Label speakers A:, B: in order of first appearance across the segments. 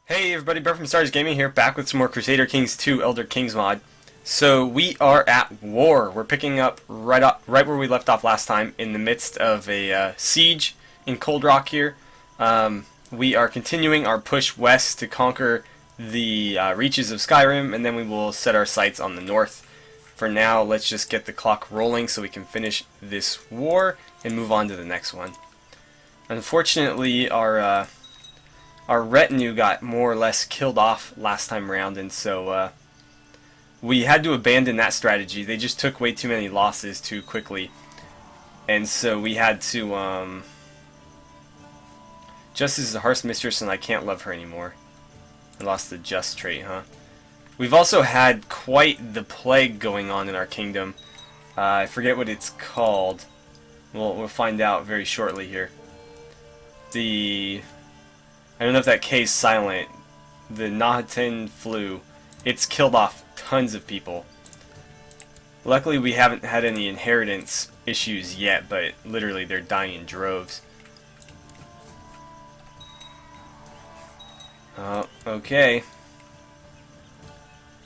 A: Hey everybody, Brett from AstartesGaming here, back with some more Crusader Kings 2 Elder Kings mod. So we are at war. We're picking up right where we left off last time, in the midst of a siege in Cold Rock here. We are continuing our push west to conquer the reaches of Skyrim, and then we will set our sights on the north. For now, let's just get the clock rolling so we can finish this war and move on to the next one. Unfortunately, our retinue got more or less killed off last time around, and so we had to abandon that strategy. They just took way too many losses too quickly, and so we had to Justice is a harsh mistress and I can't love her anymore. I lost the just trait, huh? We've also had quite the plague going on in our kingdom. I forget what it's called. We'll find out very shortly here. I don't know if that K is silent. The Nahatin flu. It's killed off tons of people. Luckily we haven't had any inheritance issues yet, but literally they're dying in droves. Oh, okay.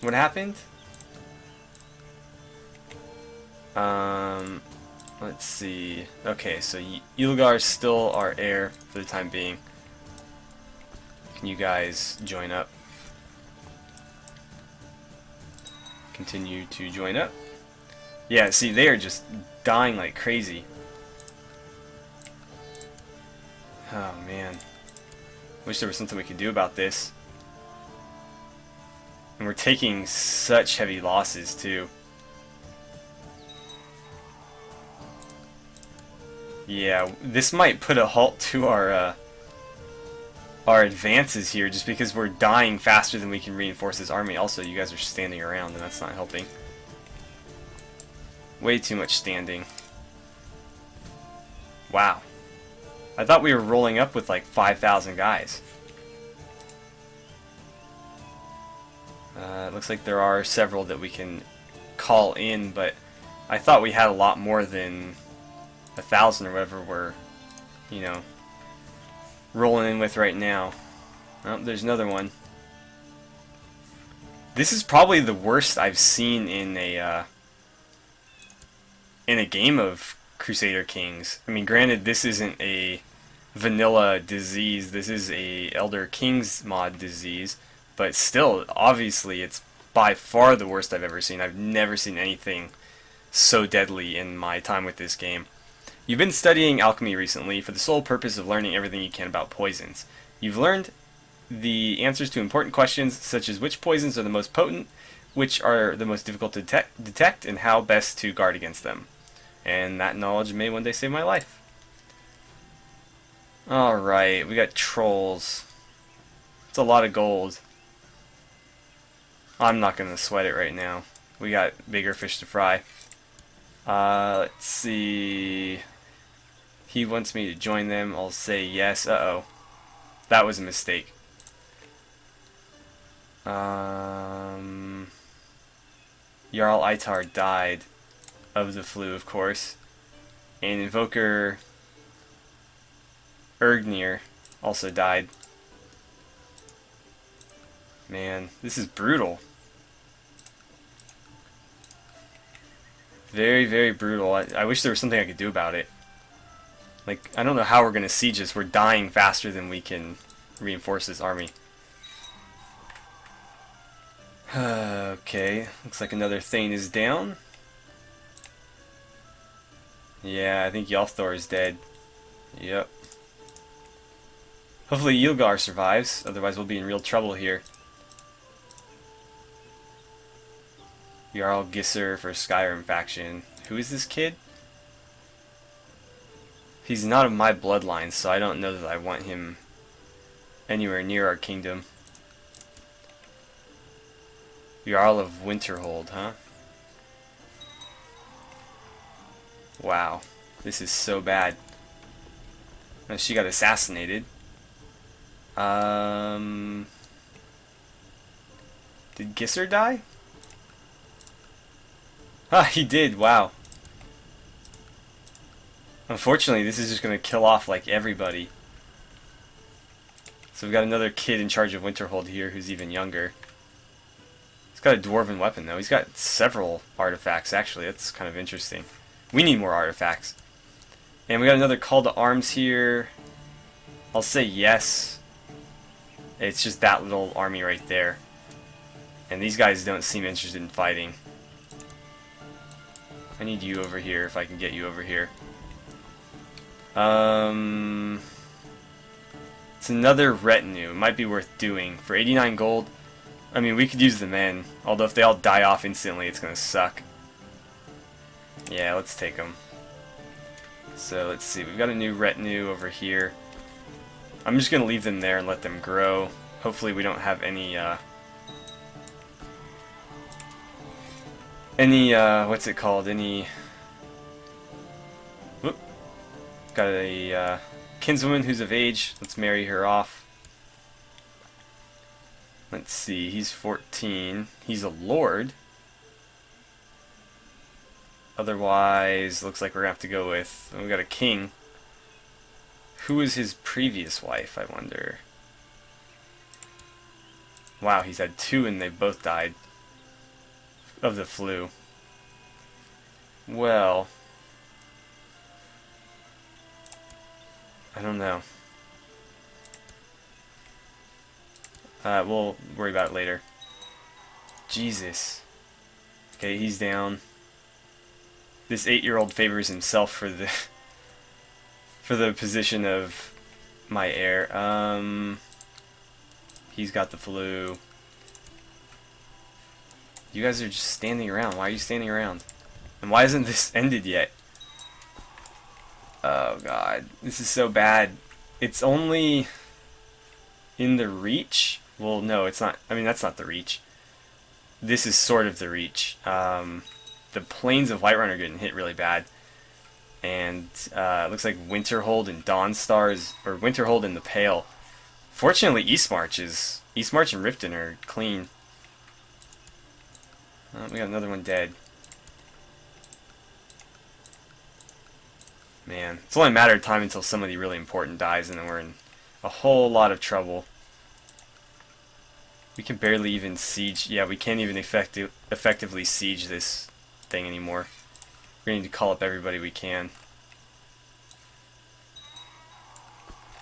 A: What happened? Let's see. Okay, so Ylgar's still our heir for the time being. Can you guys join up? Continue to join up. Yeah, see, they are just dying like crazy. Oh, man. Wish there was something we could do about this. And we're taking such heavy losses, too. Yeah, this might put a halt to our advances here, just because we're dying faster than we can reinforce this army. Also, you guys are standing around, and that's not helping. Way too much standing. Wow. I thought we were rolling up with like 5,000 guys. It looks like there are several that we can call in, but I thought we had a lot more than 1,000 or whatever we're, you know, rolling in with right now. Oh, there's another one. This is probably the worst I've seen in a game of Crusader Kings. I mean, granted, this isn't a vanilla disease. This is a Elder Kings mod disease, but still, obviously, it's by far the worst I've ever seen. I've never seen anything so deadly in my time with this game. You've been studying alchemy recently for the sole purpose of learning everything you can about poisons. You've learned the answers to important questions such as which poisons are the most potent, which are the most difficult to detect, and how best to guard against them. And that knowledge may one day save my life. Alright, we got trolls. It's a lot of gold. I'm not going to sweat it right now. We got bigger fish to fry. Let's see. He wants me to join them. I'll say yes. Uh-oh. That was a mistake. Jarl Itar died of the flu, of course. And Invoker Ergnir also died. Man, this is brutal. Very, very brutal. I wish there was something I could do about it. Like, I don't know how we're going to siege this. We're dying faster than we can reinforce this army. Okay, looks like another Thane is down. Yeah, I think Yalthor is dead. Yep. Hopefully Ylgar survives, otherwise we'll be in real trouble here. Jarl Gisser for Skyrim faction. Who is this kid? He's not of my bloodline, so I don't know that I want him anywhere near our kingdom. Jarl of Winterhold, huh? Wow, this is so bad. Oh, she got assassinated. Did Gisser die? Ah, he did, wow. Unfortunately, this is just going to kill off like everybody. So we've got another kid in charge of Winterhold here who's even younger. He's got a dwarven weapon though. He's got several artifacts actually. That's kind of interesting. We need more artifacts. And we got another call to arms here. I'll say yes. It's just that little army right there. And these guys don't seem interested in fighting. I need you over here if I can get you over here. It's another retinue. It might be worth doing. For 89 gold, I mean, we could use the men. Although if they all die off instantly, it's going to suck. Yeah, let's take them. So, let's see. We've got a new retinue over here. I'm just going to leave them there and let them grow. Hopefully we don't have any, what's it called? Whoop. Got a, kinswoman who's of age. Let's marry her off. Let's see, he's 14. He's a lord. Otherwise, looks like we're going to have to go with... we got a king. Who was his previous wife, I wonder? Wow, he's had 2 and they both died of the flu. Well... I don't know. We'll worry about it later. Jesus. Okay, he's down. This 8-year-old favors himself for the position of my heir. He's got the flu. You guys are just standing around. Why are you standing around? And why isn't this ended yet? Oh god, this is so bad. It's only in the reach. Well, no, it's not. I mean, that's not the reach. This is sort of the reach. The plains of Whiterun are getting hit really bad. And it looks like Winterhold and Dawnstars, or Winterhold and the Pale. Fortunately, Eastmarch and Riften are clean. Oh, we got another one dead. Man, it's only a matter of time until somebody really important dies, and then we're in a whole lot of trouble. We can barely even siege. Yeah, we can't even effectively siege this thing anymore. We're going to need to call up everybody we can.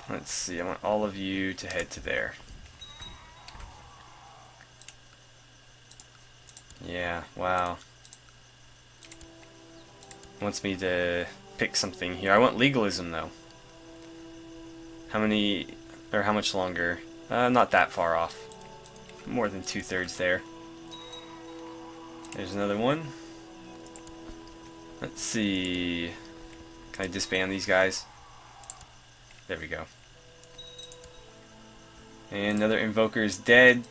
A: Let's see, I want all of you to head to there. Yeah, wow. Wants me to pick something here. I want legalism though. How many, or how much longer? Not that far off. More than 2/3 there. There's another one. Let's see. Can I disband these guys? There we go. And another invoker is dead.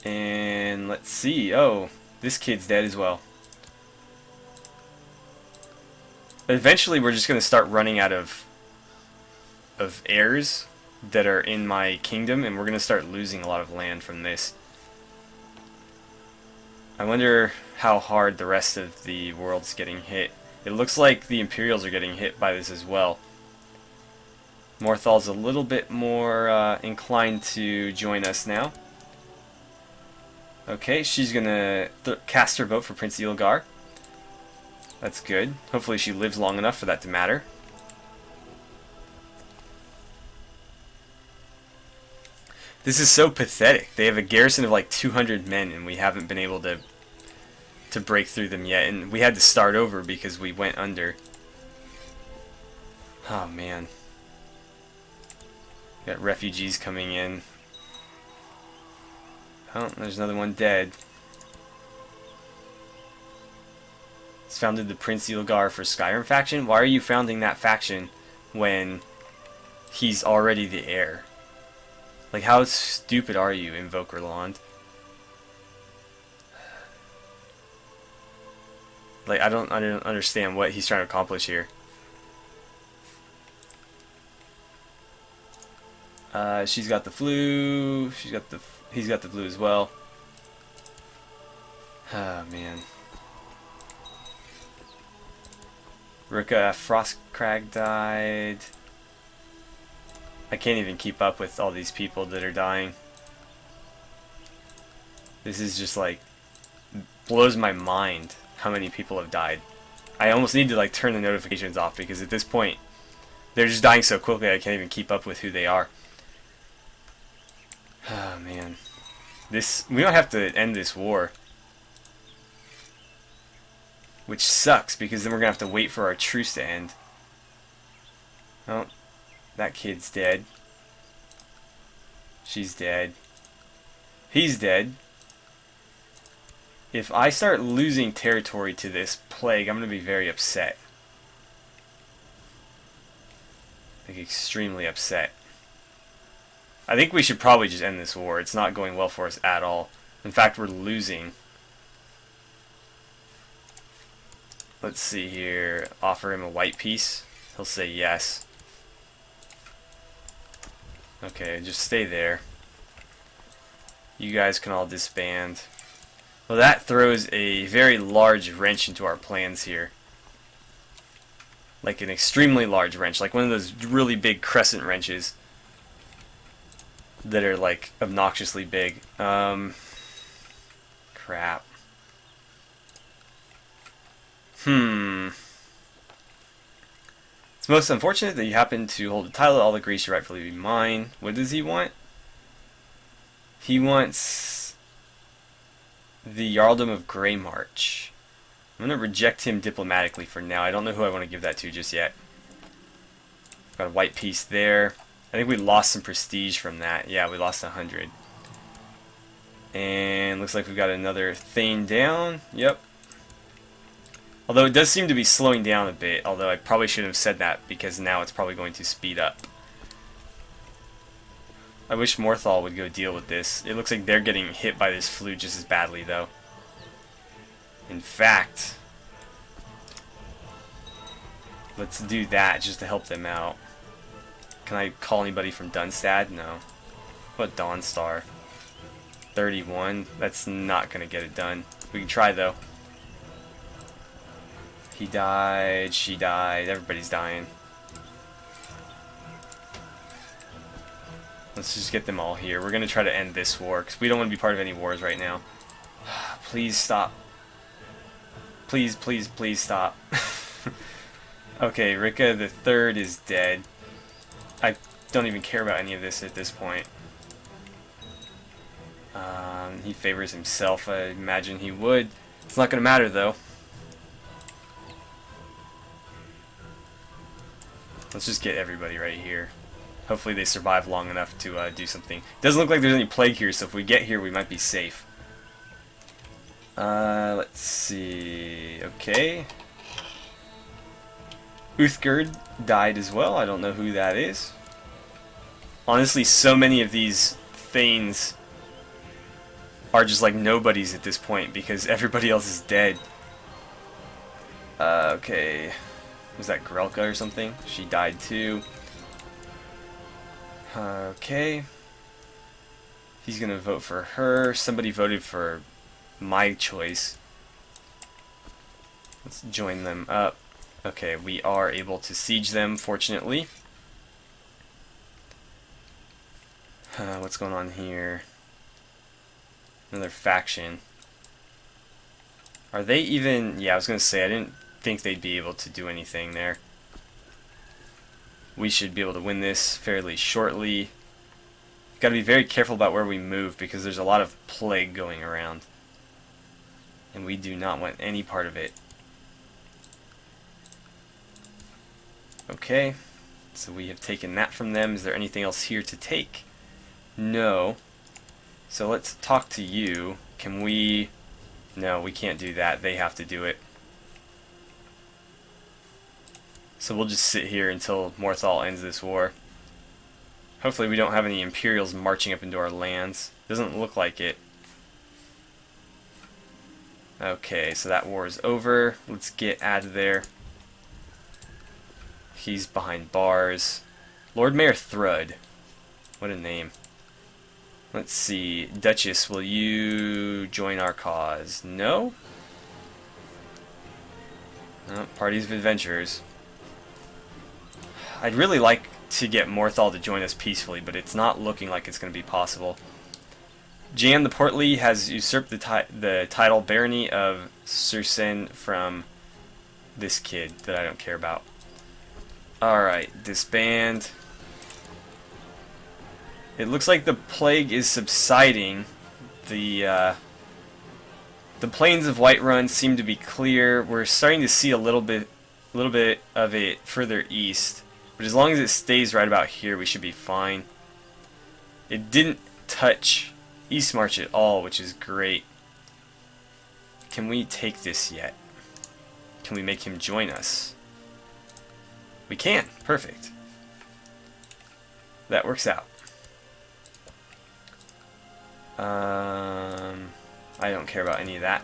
A: And let's see. Oh, this kid's dead as well. Eventually we're just going to start running out of heirs that are in my kingdom, and we're going to start losing a lot of land from this. I wonder how hard the rest of the world's getting hit. It looks like the Imperials are getting hit by this as well. Morthal's a little bit more inclined to join us now. Okay, she's going to cast her vote for Prince Ilgar. That's good. Hopefully she lives long enough for that to matter. This is so pathetic. They have a garrison of like 200 men and we haven't been able to break through them yet. And we had to start over because we went under. Oh man. Got refugees coming in. Oh, there's another one dead. It's founded the Prince Ilgar for Skyrim faction. Why are you founding that faction when he's already the heir? Like, how stupid are you, Invoker Lond? Like, I don't understand what he's trying to accomplish here. She's got the flu. He's got the flu as well. Oh man. Ruka Frostcrag died. I can't even keep up with all these people that are dying. This is just like blows my mind how many people have died. I almost need to like turn the notifications off because at this point they're just dying so quickly I can't even keep up with who they are. Oh man. We don't have to end this war. Which sucks because then we're gonna have to wait for our truce to end. Oh, that kid's dead. She's dead. He's dead. If I start losing territory to this plague, I'm going to be very upset. Like, extremely upset. I think we should probably just end this war. It's not going well for us at all. In fact, we're losing. Let's see here. Offer him a white piece. He'll say yes. Okay, just stay there. You guys can all disband. Well, that throws a very large wrench into our plans here. Like an extremely large wrench, like one of those really big crescent wrenches that are like obnoxiously big. Crap. It's most unfortunate that you happen to hold the title. All the Greece should rightfully be mine. What does he want? He wants the Jarldom of Greymarch. I'm going to reject him diplomatically for now. I don't know who I want to give that to just yet. Got a white piece there. I think we lost some prestige from that. Yeah, we lost 100. And looks like we've got another Thane down. Yep. Although it does seem to be slowing down a bit. Although I probably shouldn't have said that because now it's probably going to speed up. I wish Morthal would go deal with this. It looks like they're getting hit by this flu just as badly, though. In fact, let's do that just to help them out. Can I call anybody from Dunstad? No. What Dawnstar? 31? That's not going to get it done. We can try, though. He died, she died, everybody's dying. Let's just get them all here. We're going to try to end this war, because we don't want to be part of any wars right now. Please stop. Please, please, please stop. Okay, Rika the Third is dead. I don't even care about any of this at this point. He favors himself. I imagine he would. It's not going to matter, though. Let's just get everybody right here. Hopefully they survive long enough to do something. Doesn't look like there's any plague here, so if we get here, we might be safe. Let's see. Okay. Uthgerd died as well. I don't know who that is. Honestly, so many of these Thanes are just like nobodies at this point because everybody else is dead. Okay. Was that Grelka or something? She died too. Okay. He's gonna vote for her. Somebody voted for my choice. Let's join them up. Okay, we are able to siege them, fortunately. What's going on here? Another faction. Are they even... Yeah, I was gonna say, I didn't think they'd be able to do anything there. We should be able to win this fairly shortly. Got to be very careful about where we move because there's a lot of plague going around. And we do not want any part of it. Okay. So we have taken that from them. Is there anything else here to take? No. So let's talk to you. Can we... No, we can't do that. They have to do it. So we'll just sit here until Morthal ends this war. Hopefully we don't have any Imperials marching up into our lands. Doesn't look like it. Okay, so that war is over. Let's get out of there. He's behind bars. Lord Mayor Thrud. What a name. Let's see. Duchess, will you join our cause? No? Oh, parties of adventurers. I'd really like to get Morthal to join us peacefully, but it's not looking like it's going to be possible. Jan the Portly has usurped the title Barony of Sursen from this kid that I don't care about. Alright, disband. It looks like the plague is subsiding. The plains of Whiterun seem to be clear. We're starting to see a little bit of it further east, but as long as it stays right about here, we should be fine. It didn't touch Eastmarch at all, which is great. Can we take this yet? Can we make him join us? We can. Perfect. That works out. I don't care about any of that.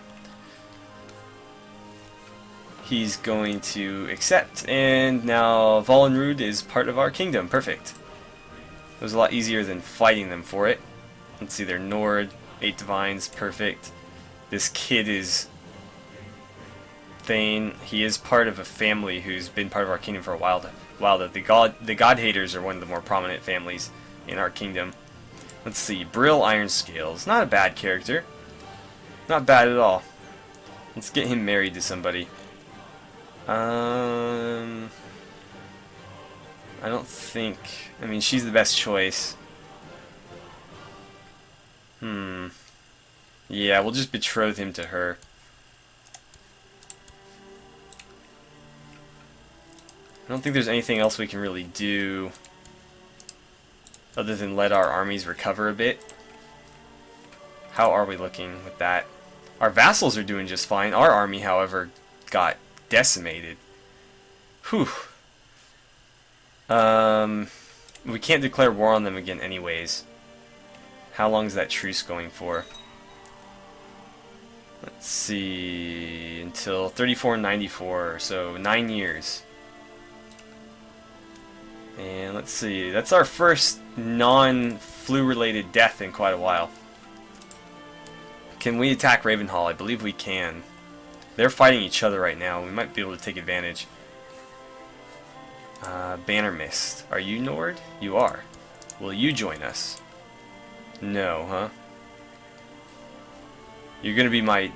A: He's going to accept, and now Volenrud is part of our kingdom. Perfect. It was a lot easier than fighting them for it. Let's see, they're Nord, 8 divines, perfect. This kid is Thane. He is part of a family who's been part of our kingdom for a while. The God Haters are one of the more prominent families in our kingdom. Let's see, Brill Iron Scales. Not a bad character. Not bad at all. Let's get him married to somebody. I don't think... I mean, she's the best choice. Yeah, we'll just betroth him to her. I don't think there's anything else we can really do other than let our armies recover a bit. How are we looking with that? Our vassals are doing just fine. Our army, however, got decimated. Whew. We can't declare war on them again anyways. How long is that truce going for? Let's see, until 3494, so 9 years. And let's see, that's our first non-flu related death in quite a while. Can we attack Ravenhall? I believe we can. They're fighting each other right now. We might be able to take advantage. Banner Mist. Are you Nord? You are. Will you join us? No, huh? You're going to be my...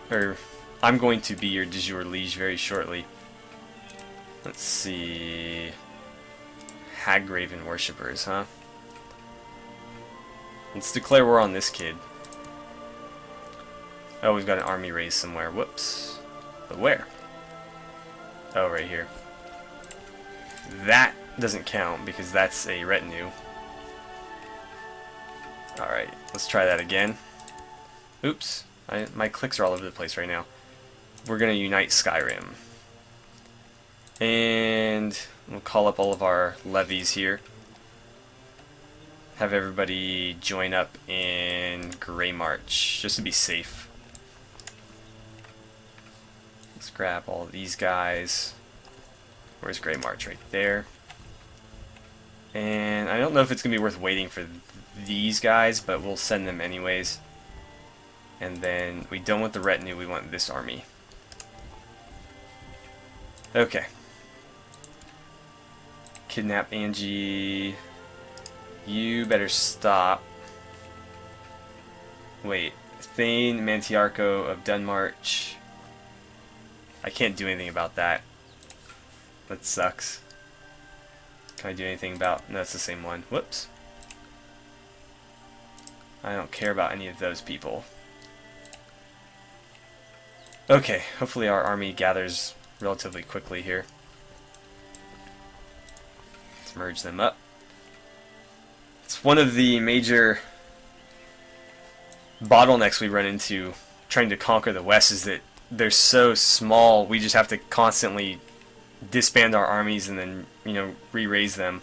A: I'm going to be your de jure liege very shortly. Let's see... Hagraven worshippers, huh? Let's declare war on this kid. Oh, we've got an army raised somewhere. Whoops. But where? Oh, right here. That doesn't count because that's a retinue. Alright, let's try that again. Oops. My clicks are all over the place right now. We're going to unite Skyrim. And we'll call up all of our levies here. Have everybody join up in GreenManGaming, just to be safe. Let's grab all of these guys. Where's GreenManGaming? Right there. And I don't know if it's going to be worth waiting for these guys, but we'll send them anyways. And then we don't want the retinue, we want this army. Okay. Kidnap Angie. You better stop. Wait. Thane Mantiarco of Dunmarch. I can't do anything about that. That sucks. Can I do anything about... No, it's the same one. Whoops. I don't care about any of those people. Okay, hopefully our army gathers relatively quickly here. Let's merge them up. It's one of the major bottlenecks we run into trying to conquer the West is that they're so small, we just have to constantly disband our armies and then, you know, re-raise them.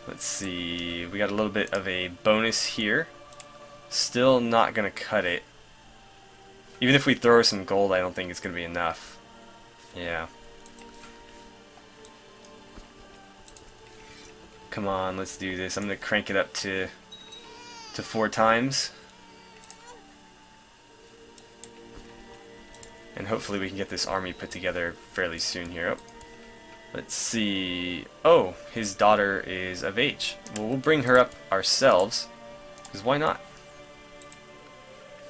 A: Let's see, we got a little bit of a bonus here. Still not gonna cut it. Even if we throw some gold, I don't think it's gonna be enough. Yeah. Come on, let's do this. I'm gonna crank it up to 4 times. And hopefully we can get this army put together fairly soon here. Oh. Let's see. Oh, his daughter is of age. Well, we'll bring her up ourselves, because why not?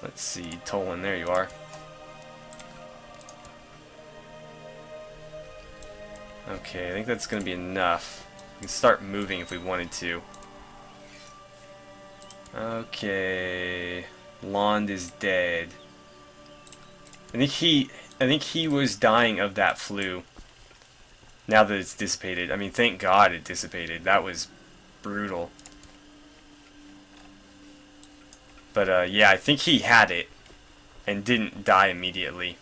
A: Let's see, Tolan, there you are. Okay, I think that's going to be enough. We can start moving if we wanted to. Okay, Lond is dead. I think he was dying of that flu. Now that it's dissipated. I mean, thank God it dissipated. That was brutal. But yeah, I think he had it and didn't die immediately.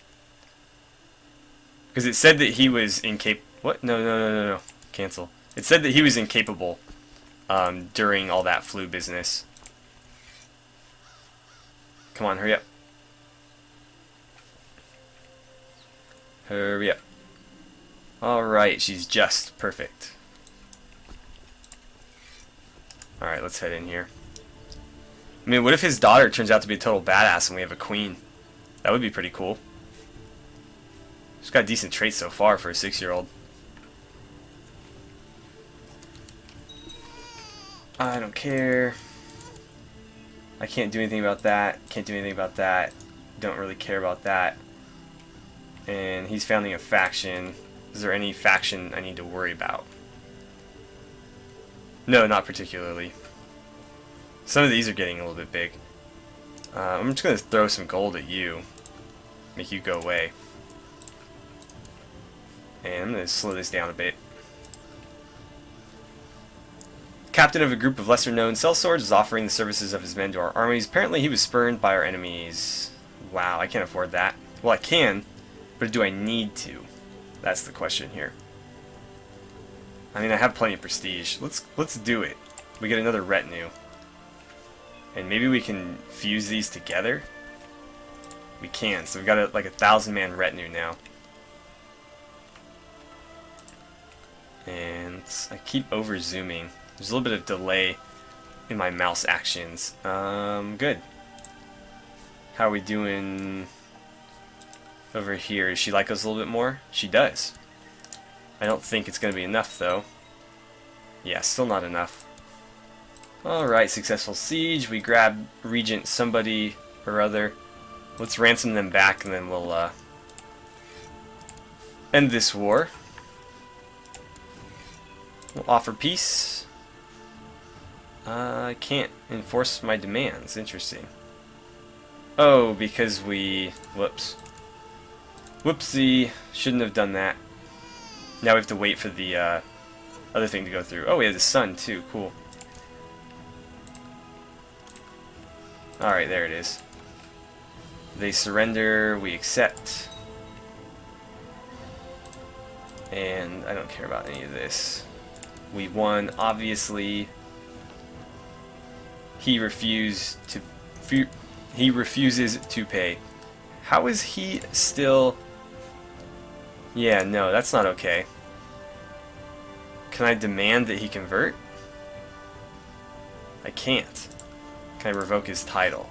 A: Because it said that he was incapable. What? No. Cancel. It said that he was incapable during all that flu business. Come on, hurry up. Hurry up. Alright, she's just perfect. Alright, let's head in here. I mean, what if his daughter turns out to be a total badass and we have a queen? That would be pretty cool. She's got decent traits so far for a 6-year-old. I don't care. I can't do anything about that. Can't do anything about that. Don't really care about that. And he's founding a faction. Is there any faction I need to worry about? No, not particularly. Some of these are getting a little bit big. I'm just going to throw some gold at you. Make you go away. And I'm going to slow this down a bit. Captain of a group of lesser-known sellswords is offering the services of his men to our armies. Apparently he was spurned by our enemies. Wow, I can't afford that. Well, I can, but do I need to? That's the question here. I mean, I have plenty of prestige. Let's do it. We get another retinue. And maybe we can fuse these together? We can, so we've got like a 1,000-man retinue now. And I keep over-zooming. There's a little bit of delay in my mouse actions. Good. How are we doing over here? Does she like us a little bit more? She does. I don't think it's going to be enough, though. Yeah, still not enough. Alright, successful siege. We grab Regent somebody or other. Let's ransom them back, and then we'll end this war. We'll offer peace. I can't enforce my demands. Interesting. Oh, because we... Whoops. Whoopsie. Shouldn't have done that. Now we have to wait for the other thing to go through. Oh, we have the sun, too. Cool. Alright, there it is. They surrender. We accept. And I don't care about any of this. We won, obviously. He refuses to pay. How is he still... Yeah, no, that's not okay. Can I demand that he convert? I can't. Can I revoke his title?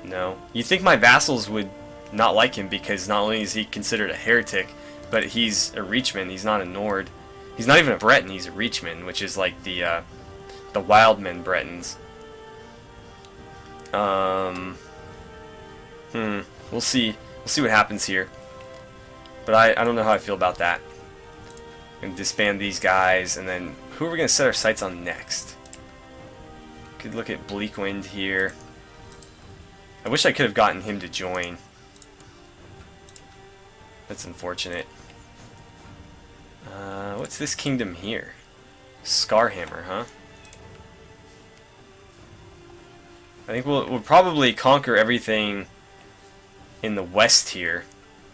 A: No. You'd think my vassals would not like him because not only is he considered a heretic, but he's a Reachman. He's not a Nord. He's not even a Breton. He's a Reachman, which is like the Wildmen Bretons. We'll see. We'll see what happens here. But I don't know how I feel about that. And disband these guys, and then who are we gonna set our sights on next? Could look at Bleakwind here. I wish I could have gotten him to join. That's unfortunate. What's this kingdom here? Scarhammer, huh? I think we'll probably conquer everything in the west here,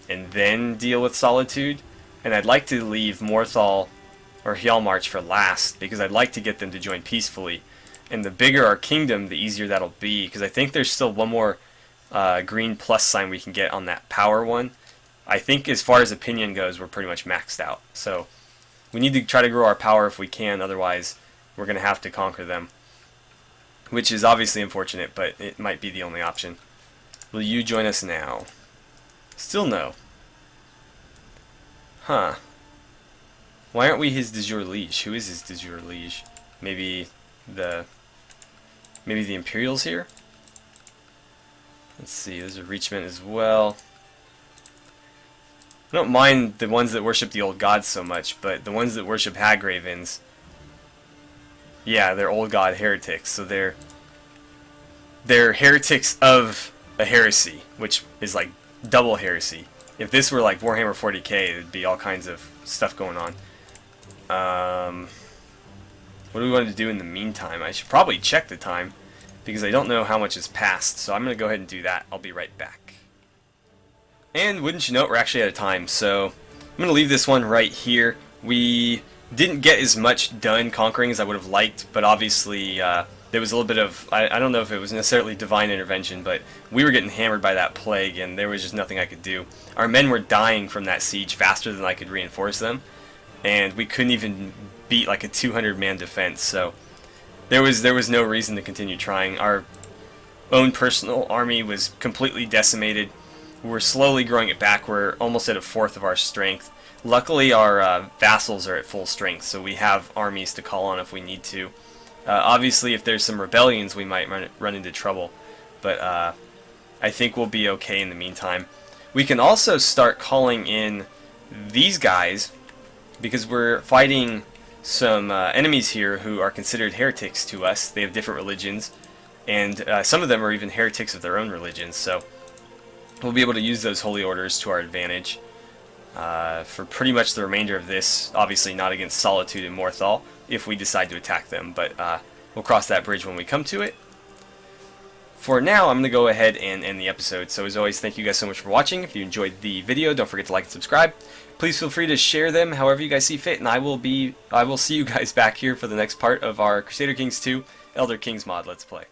A: and then deal with Solitude. And I'd like to leave Morthal or Hjalmarch for last, because I'd like to get them to join peacefully. And the bigger our kingdom, the easier that'll be, because I think there's still one more green plus sign we can get on that power one. I think as far as opinion goes, we're pretty much maxed out. So we need to try to grow our power if we can, otherwise we're going to have to conquer them. Which is obviously unfortunate, but it might be the only option. Will you join us now? Still no. Huh. Why aren't we his de jure liege? Who is his de jure liege? Maybe the Imperials here? Let's see, there's a Reachman as well. I don't mind the ones that worship the old gods so much, but the ones that worship Hagravens, yeah, they're old god heretics, so they're heretics of a heresy, which is like double heresy. If this were like Warhammer 40k, there'd be all kinds of stuff going on. What do we want to do in the meantime? I should probably check the time, because I don't know how much has passed, so I'm going to go ahead and do that. I'll be right back. And wouldn't you know it, we're actually out of time, so I'm going to leave this one right here. We didn't get as much done conquering as I would have liked, but obviously there was a little bit of, I don't know if it was necessarily divine intervention, but we were getting hammered by that plague, and there was just nothing I could do. Our men were dying from that siege faster than I could reinforce them, and we couldn't even beat like a 200-man defense, so there was no reason to continue trying. Our own personal army was completely decimated. We're slowly growing it back. We're almost at a fourth of our strength. Luckily, our vassals are at full strength, so we have armies to call on if we need to. Obviously, if there's some rebellions, we might run into trouble, but I think we'll be okay in the meantime. We can also start calling in these guys, because we're fighting some enemies here who are considered heretics to us. They have different religions, and some of them are even heretics of their own religions, so we'll be able to use those holy orders to our advantage for pretty much the remainder of this. Obviously not against Solitude and Morthal if we decide to attack them, but we'll cross that bridge when we come to it. For now, I'm going to go ahead and end the episode. So as always, thank you guys so much for watching. If you enjoyed the video, don't forget to like and subscribe. Please feel free to share them however you guys see fit, and I will see you guys back here for the next part of our Crusader Kings 2 Elder Kings mod Let's Play.